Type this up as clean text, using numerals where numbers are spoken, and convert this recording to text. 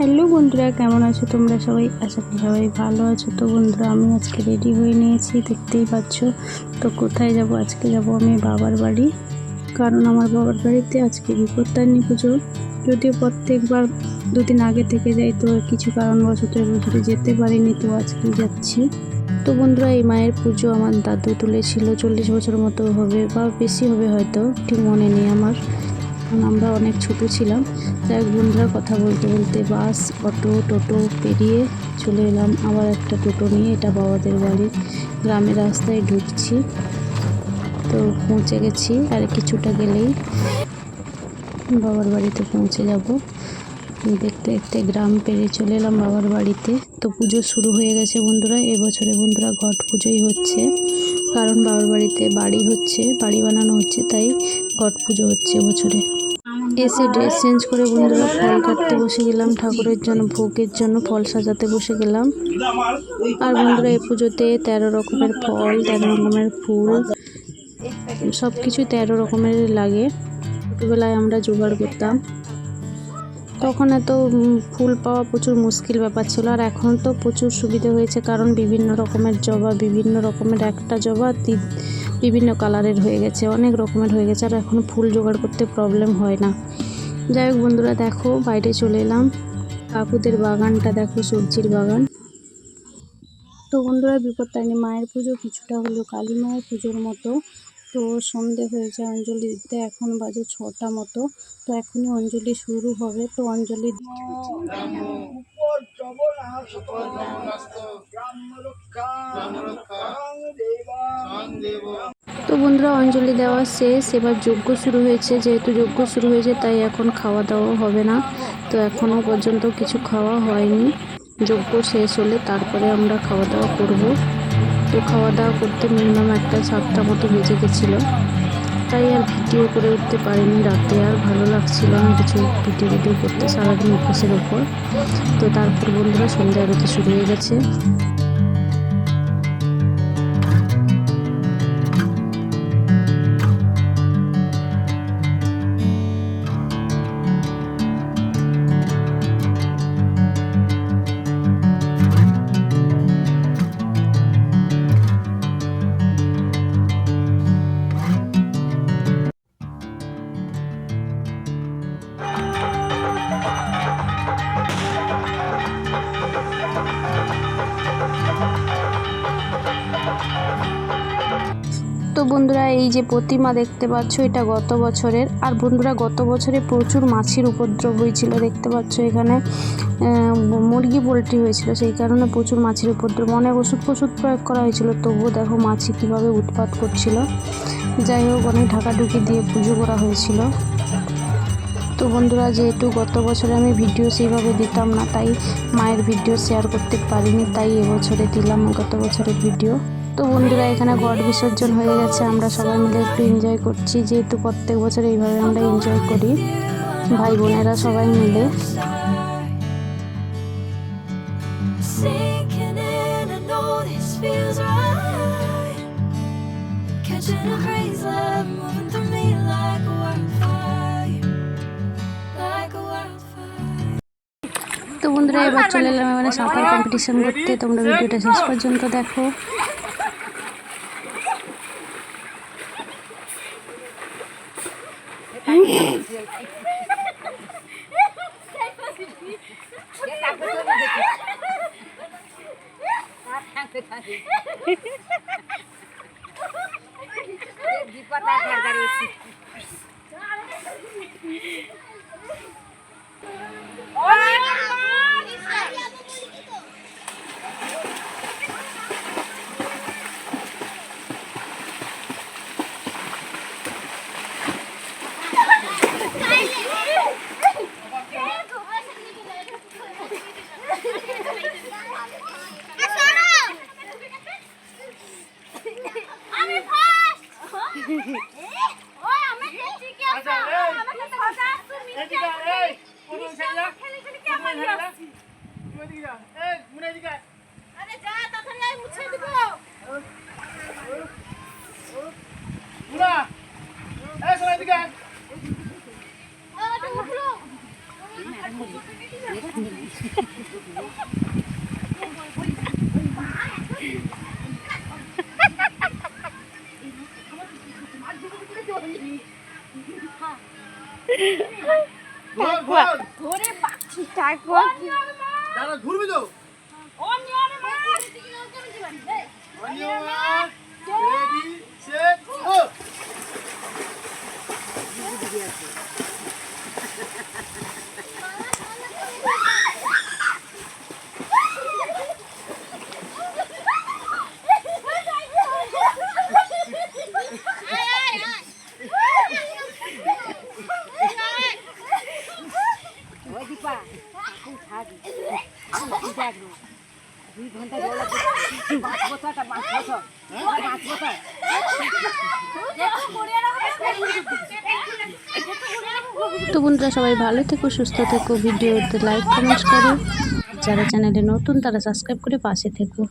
Hello বন্ধুরা, কেমন আছো তোমরা সবাই? আশা করি সবাই ভালো আছো। তো বন্ধুরা, আমি আজকে রেডি হয়ে নিয়েছি, দেখতেই পাচ্ছ। তো কোথায় যাব? আজকে যাব আমি বাবার বাড়ি, কারণ আমার বাবার বাড়িতে আজকে বিপত্তারিণী পুজো। যদিও প্রত্যেকবার দুদিন আগে থেকে যাই, তো কিছু কারণবশত এবছরে যেতে পারিনি, তো আজকেই যাচ্ছি। তো বন্ধুরা, এই মায়ের পুজো আমার দাদু তুলেছিল, 40 বছর মতো হবে বা বেশি হবে হয়তো, ঠিক মনে নেই আমার, কারণ আমরা অনেক ছোট ছিলাম। যাই হোক বন্ধুরা, কথা বলতে বলতে বাস, অটো, টোটো পেরিয়ে চলে এলাম আবার একটা টোটো নিয়ে। এটা বাবাদের বাড়ির গ্রামের রাস্তায় ঢুকছি। তো পৌঁছে গেছি, আর কিছুটা গেলেই বাবার বাড়িতে পৌঁছে যাব। দেখতে দেখতে গ্রাম পেরিয়ে চলে এলাম বাবার বাড়িতে। তো পুজো শুরু হয়ে গেছে বন্ধুরা। এবছরে বন্ধুরা ঘট পুজোই হচ্ছে, কারণ বাবার বাড়িতে বাড়ি হচ্ছে, বাড়ি বানানো হচ্ছে, তাই ঘট পুজো হচ্ছে এবছরে। এসে ড্রেস চেঞ্জ করে বন্ধুরা ফল কাটতে বসে গেলাম, ঠাকুরের জন্য ভোগের জন্য ফল সাজাতে বসে গেলাম। আর বন্ধুরা, এই পুজোতে 13 রকমের ফল, 13 রকমের ফুল, সব কিছু 13 রকমের লাগে। ছোটোবেলায় আমরা জোগাড় করতাম, তখন এত ফুল পাওয়া প্রচুর মুশকিল ব্যাপার ছিল। আর এখন তো প্রচুর সুবিধা হয়েছে, কারণ বিভিন্ন রকমের জবা, বিভিন্ন রকমের একটা জবা বিভিন্ন কালারের হয়ে গেছে, অনেক রকমের হয়ে গেছে, আর এখন ফুল জোগাড় করতে প্রবলেম হয় না। যাই হোক বন্ধুরা, দেখো বাইরে চলে এলাম, কাকুদের বাগানটা দেখো, সবজির বাগান। তো বন্ধুরা, বিপত্তারিণী মায়ের পুজো কিছুটা হলো কালী মায়ের পুজোর মতো। তো সন্ধে হয়েছে, অঞ্জলি দিতে এখন বাজে 6টা মতো। তো এখনই অঞ্জলি শুরু হবে, তো অঞ্জলি তো বন্ধুরা, অঞ্জলি দেওয়া শেষ, এবার যজ্ঞ শুরু হয়েছে। যেহেতু যজ্ঞ শুরু হয়েছে, তাই এখন খাওয়া দাওয়া হবে না। তো এখনও পর্যন্ত কিছু খাওয়া হয়নি, যজ্ঞ শেষ হলে তারপরে আমরা খাওয়া দাওয়া করব। তো খাওয়া দাওয়া করতে মিনিমাম 1টা 7টা মতো বেজে গেছিলো, তাই আর ভিডিও করে উঠতে পারিনি। রাতে আর ভালো লাগছিল না কিছু ভিডিও করতে সারাদিন উপোসের ওপর। তো তারপর বন্ধুরা সন্ধ্যা আরতি শুরু হয়ে গেছে। তো বন্ধুরা, এই যে প্রতিমা দেখতে পাচ্ছ, এটা গত বছরের। আর বন্ধুরা, গত বছরে প্রচুর মাছির উপদ্রব হয়েছিল, দেখতে পাচ্ছ এখানে মুরগি পোলট্রি হয়েছিল, সেই কারণে প্রচুর মাছির উপদ্রব, অনেক ওষুধ প্রয়োগ করা হয়েছিল, তবুও দেখো মাছি কীভাবে উৎপাত করছিল। যাই হোক, অনেক ঢাকাঢুকি দিয়ে পুজো করা হয়েছিল। তো বন্ধুরা, যেহেতু গত বছরে আমি ভিডিও সেইভাবে দিতাম না, তাই মায়ের ভিডিও শেয়ার করতে পারিনি, তাই এবছরে দিলাম গত বছরের ভিডিও। তো বন্ধুরা, এখানে ঘট বিসর্জন হয়ে গেছে, আমরা সবাই মিলে একটু এনজয় করছি, যেহেতু প্রত্যেক বছর এইভাবে আমরা এনজয় করি ভাই বোনেরা সবাই মিলে। তো বন্ধুরা, এবার চলে এলাম মানে সাঁতার কম্পিটিশন করতে। তোমরা ভিডিওটা শেষ পর্যন্ত দেখো। ঘুরবি তো তো বন্ধুরা সবাই ভালো থেকো, সুস্থ থেকো, ভিডিওতে লাইক কমেন্টস করো, যারা চ্যানেলে নতুন তারা সাবস্ক্রাইব করে পাশে থেকো।